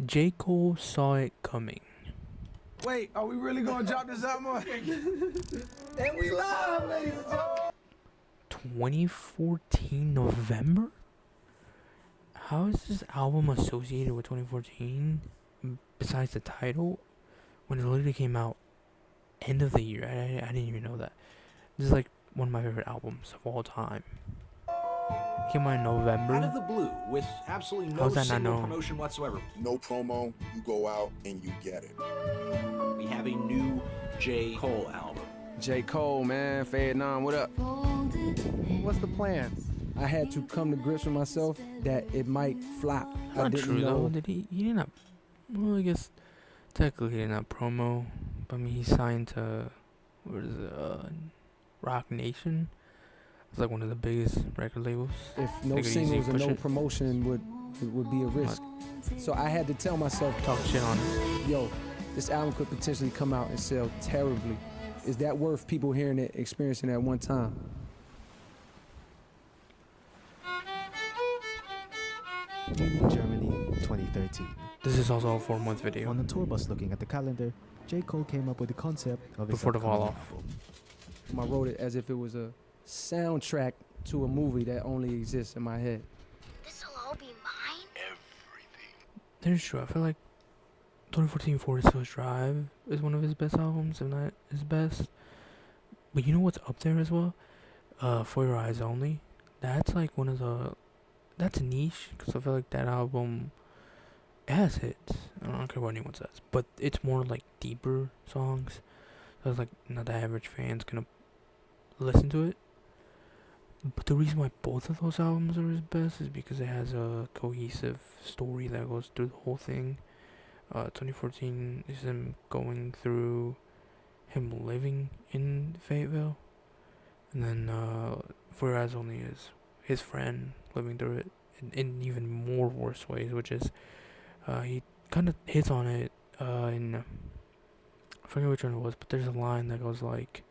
J. Cole saw it coming. Wait, are we really gonna drop this album? And we live, ladies and gentlemen. 2014 November? How is this album associated with 2014 besides the title when it literally came out end of the year? I didn't even know that. This is like one of my favorite albums of all time. It came out in November. Out of the blue, with absolutely no single promotion whatsoever. No promo, you go out and you get it. We have a new J. Cole album. J. Cole, man, Fed 9, what up? What's the plan? I had to come to grips with myself that it might flop. I Not didn't true know. though. Did he didn't have, well, I guess technically he didn't have promo, but I mean he signed to what is it, Rock Nation. It's like one of the biggest record labels. If no Nigga, singles and push no it. promotion would be a risk. So I had to tell myself, Talk shit on it. yo, this album could potentially come out and sell terribly. Is that worth people hearing it, experiencing it at one time? Germany, 2013. This is also a 4-month video. On the tour bus looking at the calendar, J. Cole came up with the concept of his Before the fall upcoming off. album. I wrote it as if it was a soundtrack to a movie that only exists in my head. This'll all be mine? That is true. I feel like 2014 Forest Hills Drive is one of his best albums, if not his best. But you know what's up there as well? For Your Eyes Only. That's like one of the... That's niche, because I feel like that album... It has hits. I don't care what anyone says. But it's more like deeper songs. So it's like not the average fan's gonna listen to it. But the reason why both of those albums are his best is because it has a cohesive story that goes through the whole thing. 2014 is him going through him living in Fayetteville. And then For Your Eyes Only is his friend living through it in even more worse ways, which is he kind of hits on it in... I forget which one it was, but there's a line that goes like,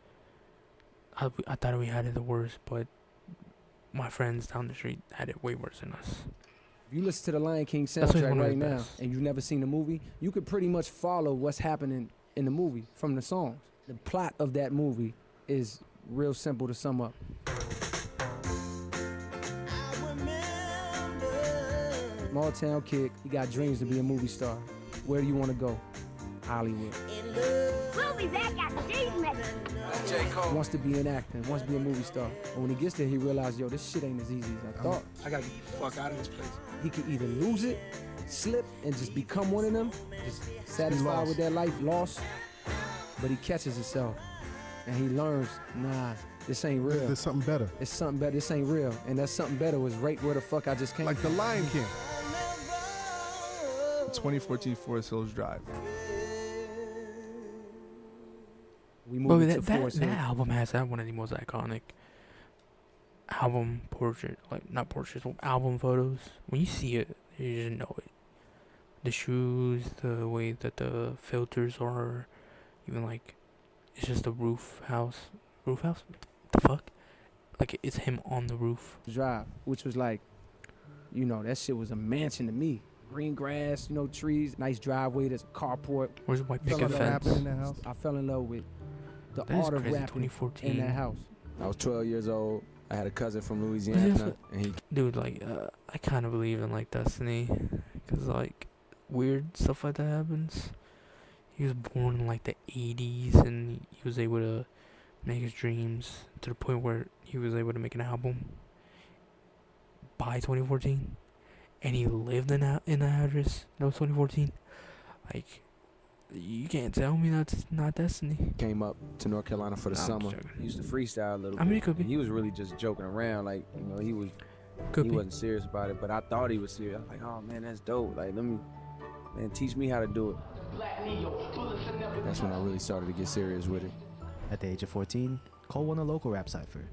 I thought we had it the worst, but my friends down the street had it way worse than us. If you listen to the Lion King That's like soundtrack one of right his now best. and you've never seen the movie, you could pretty much follow what's happening in the movie from the songs. The plot of that movie is real simple to sum up. Small town kid, he got dreams to be a movie star. Where do you want to go? Hollywood. We'll be back after these messages. J. Cole. Wants to be in acting, wants to be a movie star. But when he gets there, he realizes, yo, this shit ain't as easy as I thought. I gotta get the fuck out of this place. He can either lose it, slip, and just become one of them, just satisfied with that life, lost, but he catches himself, and he learns, nah, this ain't real. There's something better. It's something better, this ain't real. And that something better was right where the fuck I just came Like from. the Lion King. 2014 Forest Hills Drive. We But moved to that Forest Hill. album has one of the most iconic album portrait, like not portraits, album photos. When you see it, you just know it. The shoes, the way that the filters are, even like, it's just a roof house. What the fuck? Like it's him on the roof. Drive, which was like, you know, that shit was a mansion to me. Green grass, you know, trees, nice driveway, there's a carport. Where's the white Fell picket in love fence? Rapping in that house. I fell in love with the That is art of crazy. rapping 2014. in that house. I was 12 years old. I had a cousin from But Louisiana, that's and he Dude, like, I kind of believe in like destiny, cause like weird stuff like that happens. He was born in like the 80s, and he was able to make his dreams to the point where he was able to make an album by 2014, and he lived in that address. That was 2014. Like, you can't tell me that's not destiny. came up to North Carolina for the I'm summer. joking. He used to freestyle a little I mean, bit. it could be. And he was really just joking around, like, you know, he Could be. wasn't serious about it, but I thought he was serious. I was like, oh man, that's dope. Like, man, teach me how to do it. That's when I really started to get serious with it. At the age of 14, Cole won a local rap cipher,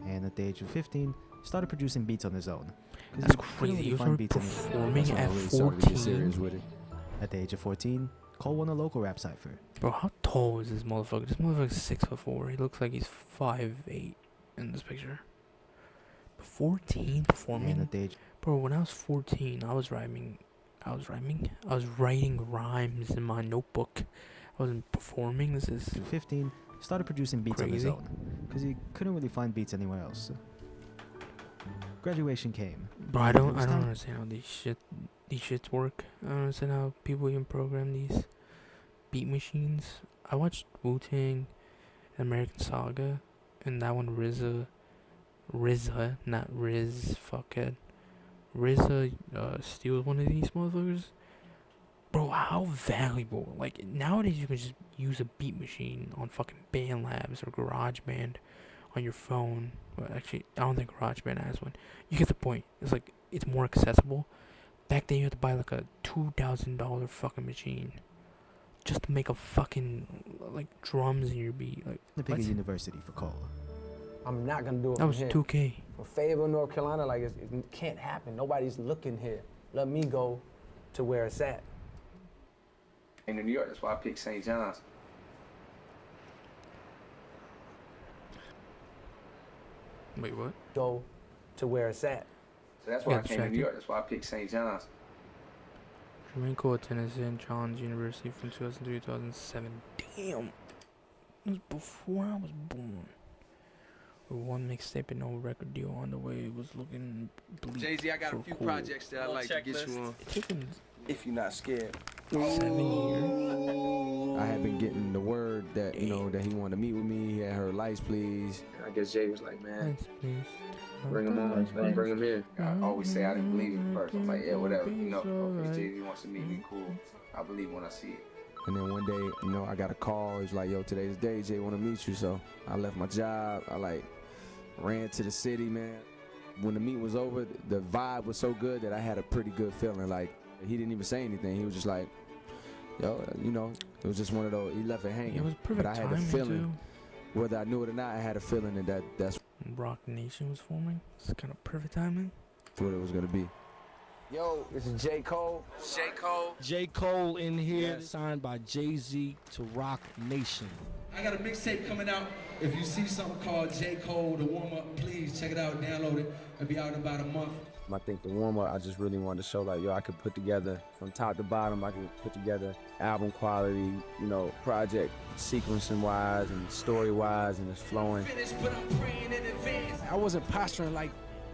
and at the age of 15, started producing beats on his own. 'Cause That's he couldn't crazy. really You find were beats anywhere. performing That's when I at really started to get serious 14. with it. At the age of 14, Cole won a local rap cipher. Bro, how tall is this motherfucker? This motherfucker's 6'4". He looks like he's 5'8" in this picture. But 14 And performing. at the age Bro, when I was 14, I was I was rhyming. I was writing rhymes in my notebook. I wasn't performing. This is To 15, started producing beats on his crazy. own because he couldn't really find beats anywhere else. Graduation came. Bro, I and it don't was time- understand how these shits work. I don't understand how people even program these beat machines. I watched Wu-Tang, American Saga, and that one RZA, not Riz, fuckhead. RZA steals one of these motherfuckers. Bro, how valuable. Like, nowadays you can just use a beat machine on fucking BandLabs or GarageBand on your phone. Well, actually, I don't think GarageBand has one. You get the point. It's like, it's more accessible. Back then you had to buy like a $2,000 fucking machine just to make a fucking, like, drums in your beat. Like, to pick a what? university for Cole. I'm not gonna do it That from was here. 2K. For Fayetteville, North Carolina, like it can't happen. Nobody's looking here. Let me go to where it's at. In New York, that's why I picked St. John's. Wait, what? Go to where it's at. So that's why I came to New York. That's why I picked St. John's. Flamenco attended St. John's University from 2003 to 2007. Damn. It was before I was born. With one mixtape and no record deal on the way, it was looking bleak. Jay-Z, I got a for few cool. projects that I'd like to get you on. It took him If you're not scared. 7 years. I had been getting the word that, you know, that he wanted to meet with me. He had heard lights, please. I guess Jay was like, man, Lights, please. bring him on, man, bring him here. I always say I didn't believe it first. I'm like, yeah, whatever, you know, if Jay-Z wants to meet me, cool. I believe when I see it. And then one day, you know, I got a call. He's like, yo, today's the day, Jay want to meet you. So I left my job. I ran to the city, man. When the meet was over, the vibe was so good that I had a pretty good feeling. Like, he didn't even say anything. He was just like, yo, you know, it was just one of those, he left it hanging. It was perfect but I had a timing, feeling, whether I knew it or not, I had a feeling that's too. Rock Nation was forming. It's kind of perfect timing. what it was going to be. Yo, this is J. Cole. J. Cole. J. Cole in here, signed by Jay-Z to Rock Nation. I got a mixtape coming out. If you see something called J. Cole, The Warm Up, please check it out, download it. It'll be out in about a month. I think the warm-up, I just really wanted to show, like, yo, I could put together, from top to bottom, I could put together album quality, you know, project sequencing-wise and story-wise, and it's flowing. I wasn't posturing like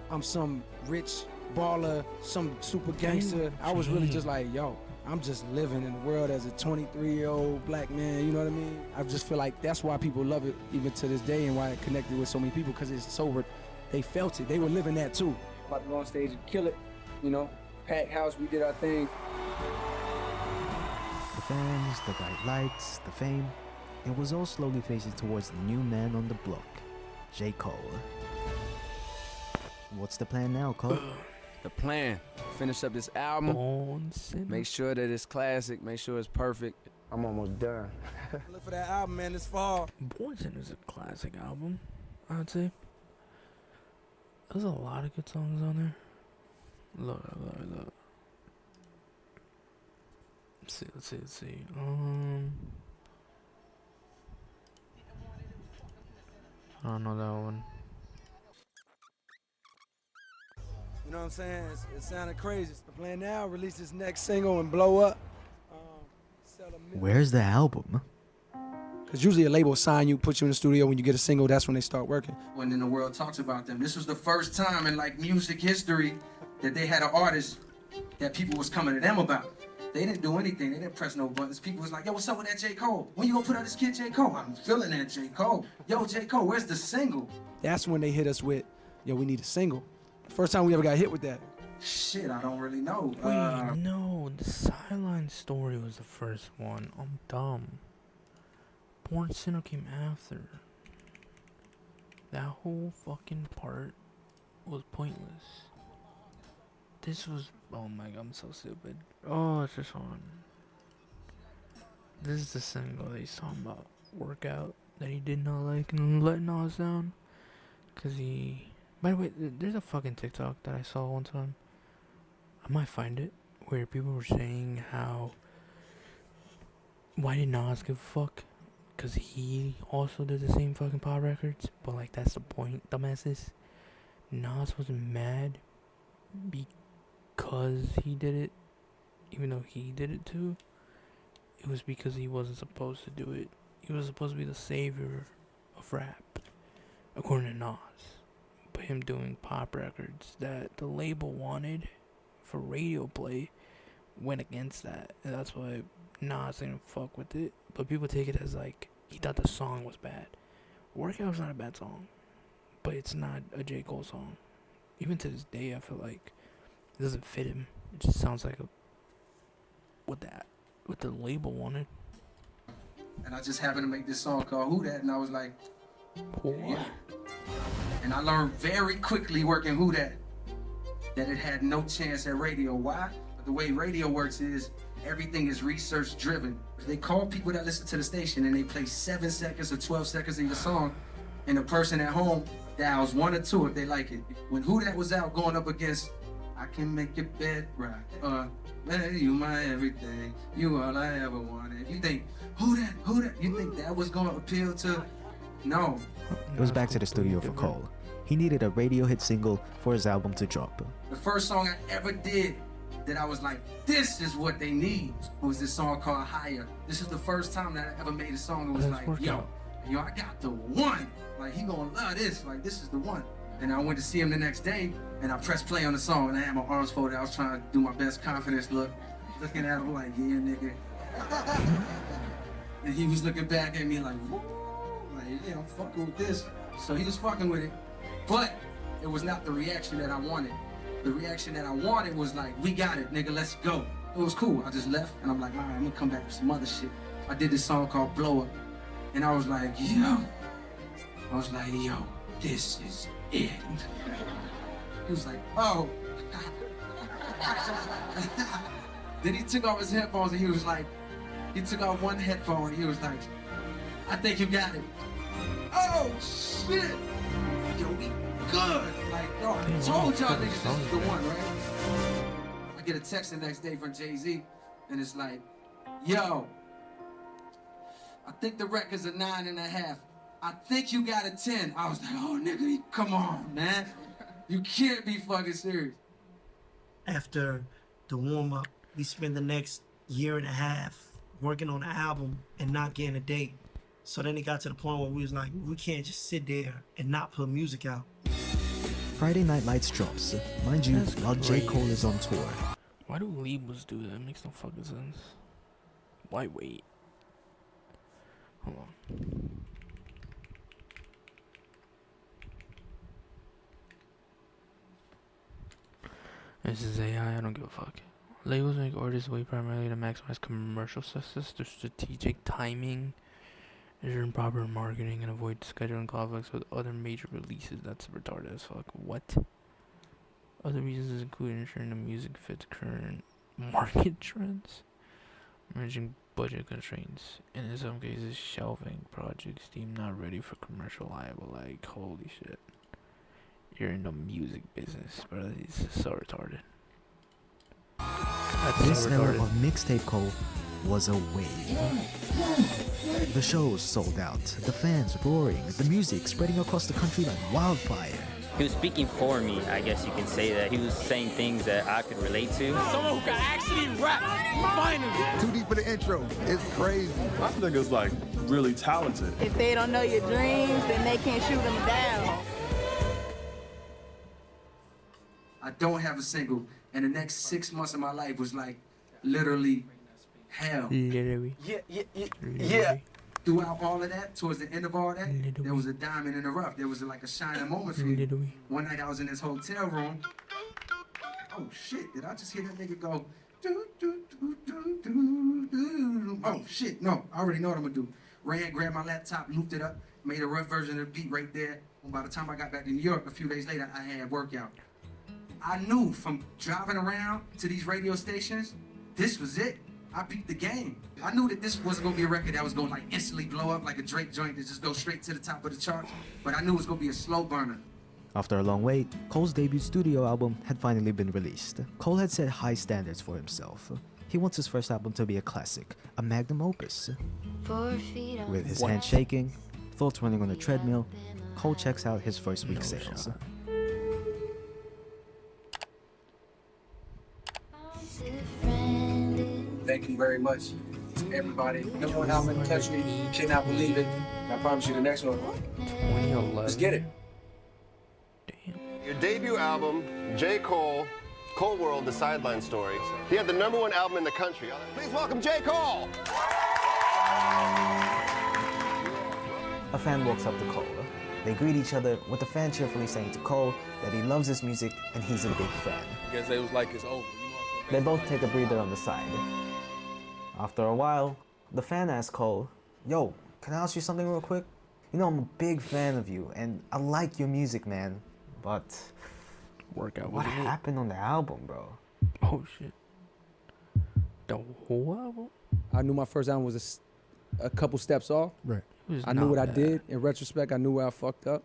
I'm some rich baller, some super gangster. I was really just like, yo, I'm just living in the world as a 23-year-old black man, you know what I mean? I just feel like that's why people love it even to this day and why it connected with so many people, because it's so, they felt it. They were living that too. About to go on stage and kill it, you know, packed house, we did our thing. The fans, the bright lights, the fame, it was all slowly facing towards the new man on the block, J. Cole. What's the plan now, Cole? The plan, finish up this album, Born Sinner. make sure that it's classic, make sure it's perfect. I'm almost done. Look for that album, man, this fall. Born Sinner is a classic album, I would say. There's a lot of good songs on there. Look. Let's see. I don't know that one. You know what I'm saying? It sounded crazy. The plan now, release this next single and blow up. Where's the album? Because usually a label will sign you, put you in the studio. When you get a single, that's when they start working. When then the world talks about them, this was the first time in like music history that they had an artist that people was coming to them about. They didn't do anything. They didn't press no buttons. People was like, yo, what's up with that J. Cole? When you gonna put out this kid J. Cole? I'm feeling that J. Cole. Yo, J. Cole, where's the single? That's when they hit us with, yo, we need a single. First time we ever got hit with that. Shit, I don't really know. Wait, no, the Sideline Story was the first one. I'm dumb. Born Sinner came after. That whole fucking part was pointless. This was, oh my god, I'm so stupid. Oh, it's this one. This is the single that he's talking about. Workout that he did not like and letting us down. Cause he, by the way, there's a fucking TikTok that I saw one time. I might find it, where people were saying how, why did Nas give a fuck? Cause he also did the same fucking pop records, but like that's the point, dumbasses. Nas was mad because he did it, even though he did it too, it was because he wasn't supposed to do it. He was supposed to be the savior of rap, according to Nas. But him doing pop records that the label wanted for radio play went against that. And that's why Nas didn't fuck with it. But people take it as like, he thought the song was bad. Workout's not a bad song, but it's not a J. Cole song. Even to this day, I feel like it doesn't fit him. It just sounds like what the label wanted. And I just happened to make this song called Who That, and I was like, yeah. And I learned very quickly working Who That it had no chance at radio. Why? But the way radio works is everything is research driven. They call people that listen to the station and they play 7 seconds or 12 seconds of your song, and the person at home dials 1 or 2 if they like it. When Who That was out going up against I Can Make Your Bed Right, man, you my everything, you all I ever wanted. You think, who that? You think that was gonna appeal to? No. It was back to the studio for Cole. He needed a radio hit single for his album to drop. The first song I ever did that I was like, this is what they need, was this song called Higher. This is the first time that I ever made a song that was like, yo, I got the one. Like, he gonna love this. Like, this is the one. And I went to see him the next day, and I pressed play on the song, and I had my arms folded. I was trying to do my best confidence look, looking at him like, yeah, nigga. And he was looking back at me like, whoa, like, yeah, I'm fucking with this. So he was fucking with it, but it was not the reaction that I wanted. The reaction that I wanted was like, we got it, nigga, let's go. It was cool. I just left, and I'm like, all right, I'm gonna come back with some other shit. I did this song called Blow Up, and I was like, yo, this is it. He was like, oh. Then he took off his headphones and he was like, he took off one headphone and he was like, I think you got it. Oh, shit. Yo, we good. Like, yo, I told y'all niggas this is the one, right? I get a text the next day from Jay-Z and it's like, yo, I think the record's a 9.5. I think you got a 10. I was like, oh, nigga, come on, man. You can't be fucking serious. After the warm-up, we spent the next 1.5 years working on the album and not getting a date. So then it got to the point where we was like, we can't just sit there and not put music out. Friday Night Lights drops, mind you, while J. Cole is on tour. Why do labels do that? It makes no fucking sense. Why wait? Hold on. This is AI, I don't give a fuck. Labels make artists wait primarily to maximize commercial success through strategic timing, ensuring proper marketing, and avoid scheduling conflicts with other major releases. That's retarded as fuck. What? Other reasons include ensuring the music fits current market trends, managing budget constraints, and in some cases shelving projects deemed not ready for commercial liable. Like, holy shit. You're in the music business, bro. It's so retarded. This era of mixtape Cole was a wave. The shows sold out, the fans roaring, the music spreading across the country like wildfire. He was speaking for me, I guess you can say that. He was saying things that I could relate to. Someone who can actually rap, finally. Too deep for the intro. It's crazy. I think it's like really talented. If they don't know your dreams, then they can't shoot them down. I don't have a single, and the next 6 months of my life was like literally hell. Literally. Yeah. Throughout all of that, towards the end of all that, there was a diamond in the rough. There was like a shining moment for me. One night I was in this hotel room. Oh shit, did I just hear that nigga go, do, do, do, do, do, do. Oh shit, no, I already know what I'm gonna do. Ran, grabbed my laptop, looped it up, made a rough version of the beat right there. And by the time I got back to New York, a few days later, I had workout. I knew from driving around to these radio stations, this was it. I beat the game. I knew that this wasn't gonna be a record that was gonna like instantly blow up like a Drake joint that just go straight to the top of the charts, but I knew it was gonna be a slow burner. After a long wait, Cole's debut studio album had finally been released. Cole had set high standards for himself. He wants his first album to be a classic, a magnum opus. With his hands shaking, thoughts running on a treadmill, Cole checks out his first week's sales. thank you very much to everybody. Number one album in the country, cannot believe it. And I promise you the next one. 2011. Let's get it. Your debut album, J. Cole, Cole World, The Sideline Story. He had the #1 album in the country. Please welcome J. Cole. A fan walks up to Cole. They greet each other, with the fan cheerfully saying to Cole that he loves his music and he's a big fan. I guess they was like, it's over. They both take a breather on the side. After a while, the fan asks Cole, "Yo, can I ask you something real quick? You know, I'm a big fan of you, and I like your music, man. But what happened on the album, bro?" Oh, shit. The whole album? I knew my first album was a couple steps off. Right. I knew what I did. In retrospect, I knew where I fucked up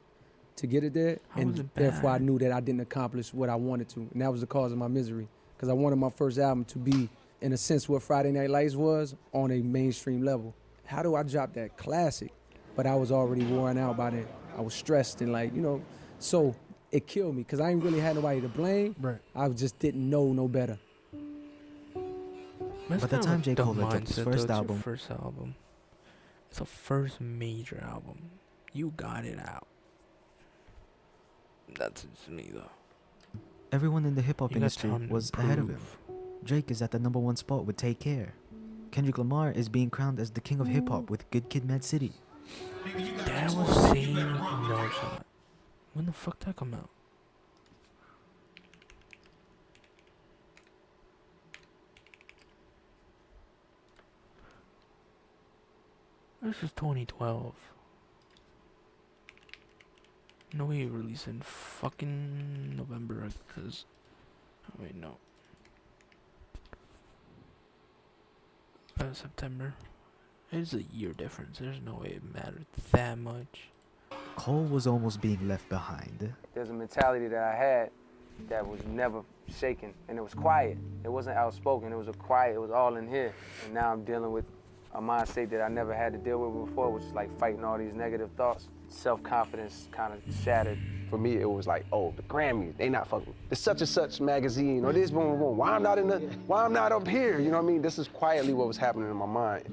to get it there. And therefore, I knew that I didn't accomplish what I wanted to. And that was the cause of my misery. Because I wanted my first album to be, in a sense, what Friday Night Lights was on a mainstream level. How do I drop that classic? But I was already worn out by that. I was stressed and like, you know, so it killed me because I ain't really had nobody to blame. Right. I just didn't know no better. By the time J. Cole dropped his first album, it's the first major album. You got it out. That's just me though. everyone in the hip-hop You got industry time to was ahead of him. improve. Drake is at the #1 spot with Take Care. Kendrick Lamar is being crowned as the king of hip-hop with Good Kid, Mad City. That was saying no shot. When the fuck that come out? This is 2012. No way you released in fucking November, because... Oh wait, no. September. It's a year difference. There's no way it mattered that much. Cole was almost being left behind. There's a mentality that I had that was never shaken, and it was quiet. It wasn't outspoken. It was a quiet. It was all in here. And now I'm dealing with a mindset that I never had to deal with before, which is like fighting all these negative thoughts. Self-confidence kind of shattered. For me, it was like, oh, the Grammys, they not fucking. The such and such magazine, or this, boom, boom, boom. Why I'm not up here? You know what I mean? This is quietly what was happening in my mind.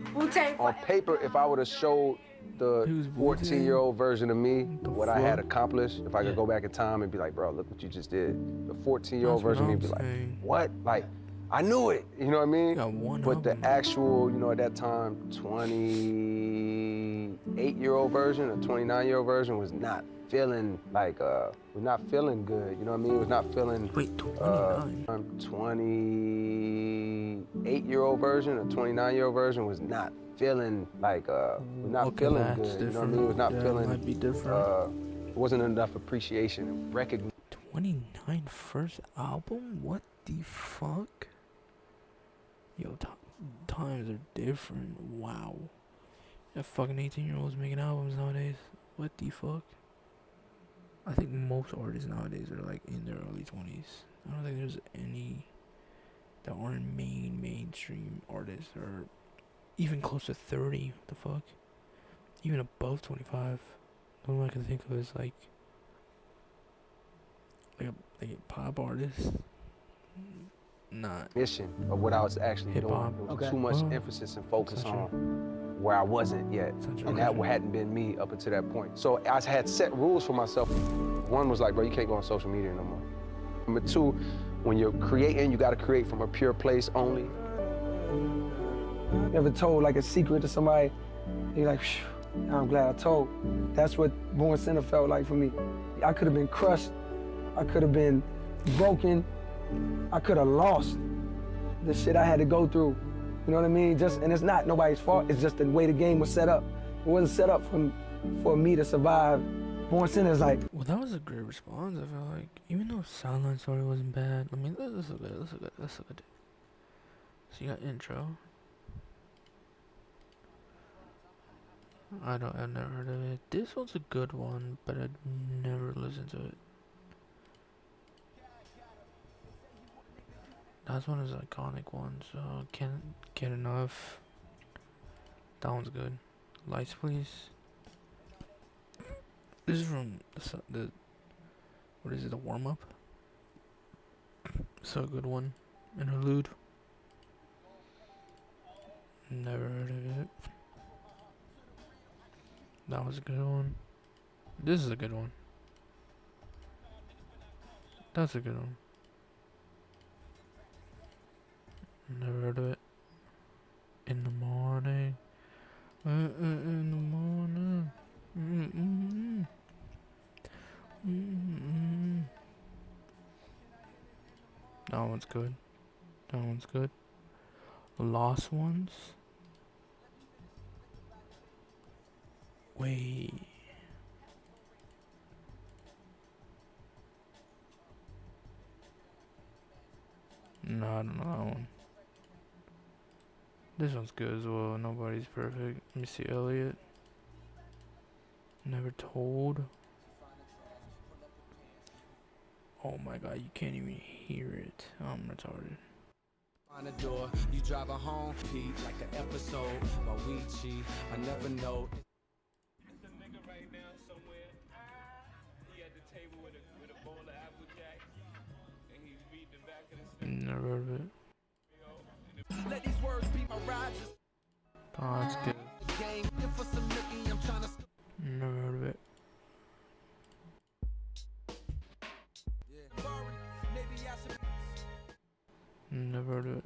On paper, if I would have showed the 14-year-old version of me what I had accomplished, if I could go back in time and be like, bro, look what you just did. The 14-year-old version of me would be like, what? Like, I knew it, you know what I mean? But the actual, you know, at that time, 28-year-old version or 29-year-old version was not feeling like, was not feeling good, you know what I mean? It was not feeling... Wait, 29? 28-year-old version or 29-year-old version was not feeling like, was not feeling good, you know what I mean? It was not feeling... Might be different. It wasn't enough appreciation and recognition. 29 first album? What the fuck? Yo, times are different. Wow. That fucking 18-year-olds making albums nowadays. What the fuck? I think most artists nowadays are like in their early 20s. I don't think there's any that aren't mainstream artists or even close to 30. What the fuck? Even above 25. The only one I can think of is like a pop artist. Not mission of what I was actually hip-hop. doing. There was too much emphasis and focus on where I wasn't yet. And that hadn't been me up until that point. So I had set rules for myself. One was like, bro, you can't go on social media no more. Number two, when you're creating, you gotta create from a pure place only. You ever told like a secret to somebody, you're like, I'm glad I told. That's what Born Center felt like for me. I could have been crushed. I could have been broken. I could have lost the shit I had to go through. You know what I mean? And it's not nobody's fault. It's just the way the game was set up. It wasn't set up for me to survive. Born Center is like... Well, that was a great response, I feel like. Even though Sideline Story wasn't bad. I mean, let's look good. So you got intro. I've never heard of it. This one's a good one, but I'd never listened to it. That one is an iconic one, so can't get enough. That one's good. Lights, please. This is from the what is it? The warm up. So a good one. Interlude. Never heard of it. That was a good one. This is a good one. That's a good one. Never heard of it. In the morning. In the morning. That one's good. That one's good. Lost Ones. Wait. No, I don't know that one. This one's good as well. Nobody's perfect. Let me see. Elliot. Never Told. Oh my god, you can't even hear it. I'm retarded. On the door, you drive her home, Pete, like an episode while we cheat. I never know. It's a nigga right now somewhere. He at the table with a bowl of Applejack, and he's reading the back of the Never heard of it. Let these words be my Rogers. Oh, that's good. Game for some nookie, I'm trying to. Never heard of it. Never heard of it.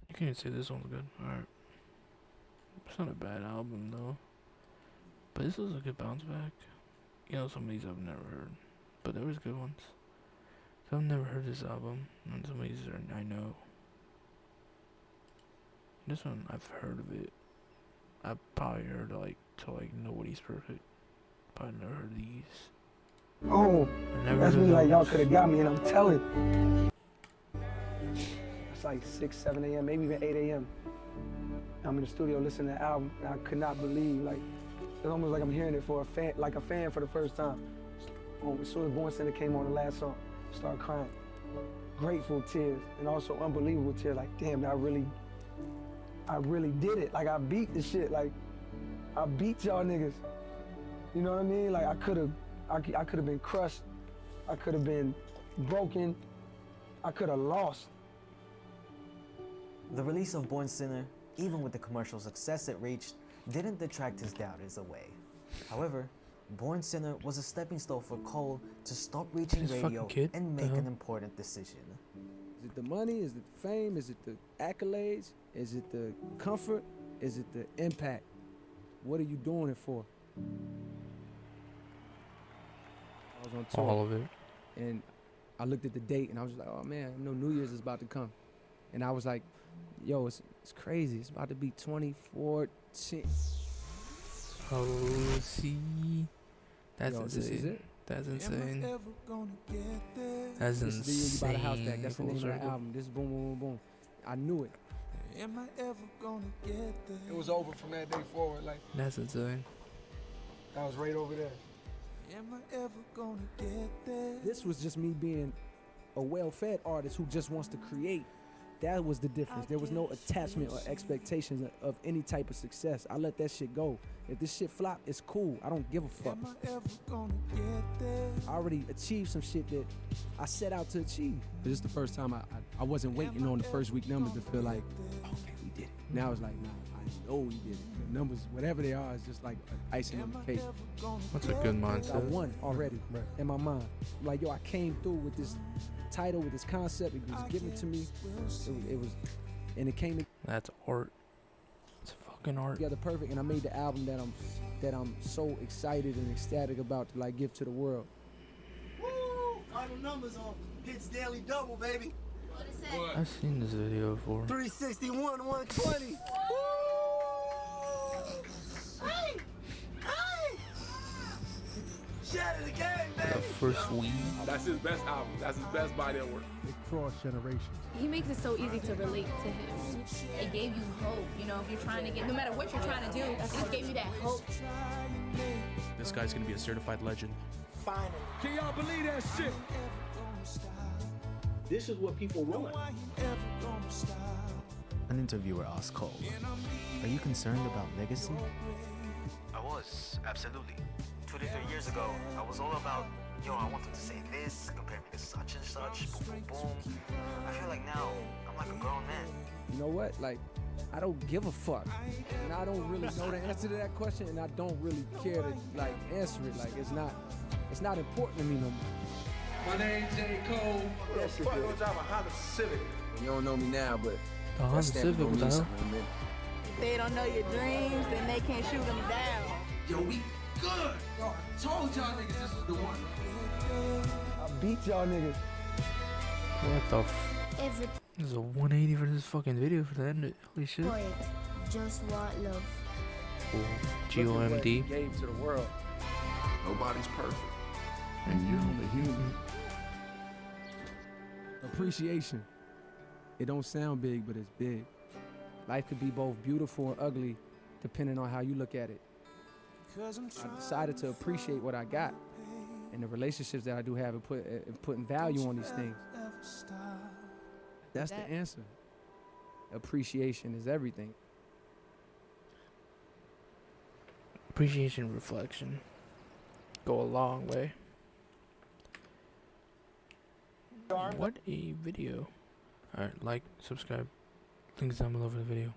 You can't say this one's good. Alright. It's not a bad album though. But this was a good bounce back. You know, some of these I've never heard. But there was good ones. So I've never heard this album. And some of these I know. This one I've heard of it. I've probably heard Nobody's Perfect. Probably never heard of these. Oh, that's me like y'all could have got me, and I'm telling. It's like 6, 7 a.m., maybe even 8 a.m. I'm in the studio listening to the album, and I could not believe, like, it's almost like I'm hearing it for a fan, like a fan for the first time. As soon as Born Sinner came on the last song, I started crying. Grateful tears, and also unbelievable tears, like, damn, I really did it. Like, I beat the shit, like, I beat y'all niggas. You know what I mean? Like, I could have been crushed. I could have been broken. I could have lost. The release of Born Sinner, even with the commercial success it reached, didn't detract his doubters away. However, Born Sinner was a stepping stone for Cole to stop reaching radio and make an important decision. Is it the money? Is it the fame? Is it the accolades? Is it the comfort? Is it the impact? What are you doing it for? I was on tour. All of it. And I looked at the date and I was like, oh man, I know New Year's is about to come. And I was like, yo, it's crazy. It's about to be 2014. Oh, see? That's insane. This is it. That's insane. That's insane. This is the year you buy the house back. That's the Full name of the circle. album. This is boom, boom, boom, boom. I knew it. Am I ever gonna get there? It was over from that day forward. Like, That's insane. I was right over there. Am I ever gonna get there? This was just me being a well-fed artist who just wants to create. That was the difference. There was no attachment or expectations of any type of success. I let that shit go. If this shit flop, it's cool. I don't give a fuck. Am I ever gonna get there? I already achieved some shit that I set out to achieve. This is the first time I wasn't waiting on the first week numbers to feel like, okay, we did it. Now it's like, nah, I know we did it. The numbers, whatever they are, is just like icing on the cake. That's a good mindset. I won already in my mind. Like, yo, I came through with this title, with this concept. It was given to me. It was, and it came. That's art. It's fucking art. Together perfect, and I made the album that I'm so excited and ecstatic about to like give to the world. Woo! Final numbers on Hits Daily Double, baby. What is that? I've seen this video before. 361, 120. Woo! Hey! Hey! Shattered the game, baby. The first week. That's his best album. That's his best body of work. It crossed generations. He makes it so easy to relate to him. It gave you hope, you know, if you're trying to get, no matter what you're trying to do, it just gave you that hope. This guy's gonna be a certified legend. Finally. Can y'all believe that shit? This is what people want. An interviewer asked Cole, are you concerned about legacy? I was, absolutely. 2 to 3 years ago, I was all about, yo, I wanted to say this, compare me to such and such, boom, boom, boom. I feel like now, I'm like a grown man. you know what? Like, I don't give a fuck. And I don't really know the answer to that question, and I don't really care to, like, answer it. Like, it's not important to me no more. My name's J. Cole. Yes, Fuck, gonna drive a Honda Civic. You don't know me now, but The Honda Civic, what the hell? If they don't know your dreams, then they can't shoot them down. Yo, we good. Yo, I told y'all niggas this was the one. I beat y'all niggas. What the f? There's a 180 for this fucking video for that. Holy shit. Just want love. Cool. Look at what he gave to the world. Nobody's perfect. And you're only human. Appreciation. It don't sound big, but it's big. Life could be both beautiful and ugly, depending on how you look at it. I decided to appreciate what I got and the relationships that I do have and putting value on these things. That's the answer. Appreciation is everything. Appreciation and reflection go a long way. What a video. Alright, like, subscribe. Links down below for the video.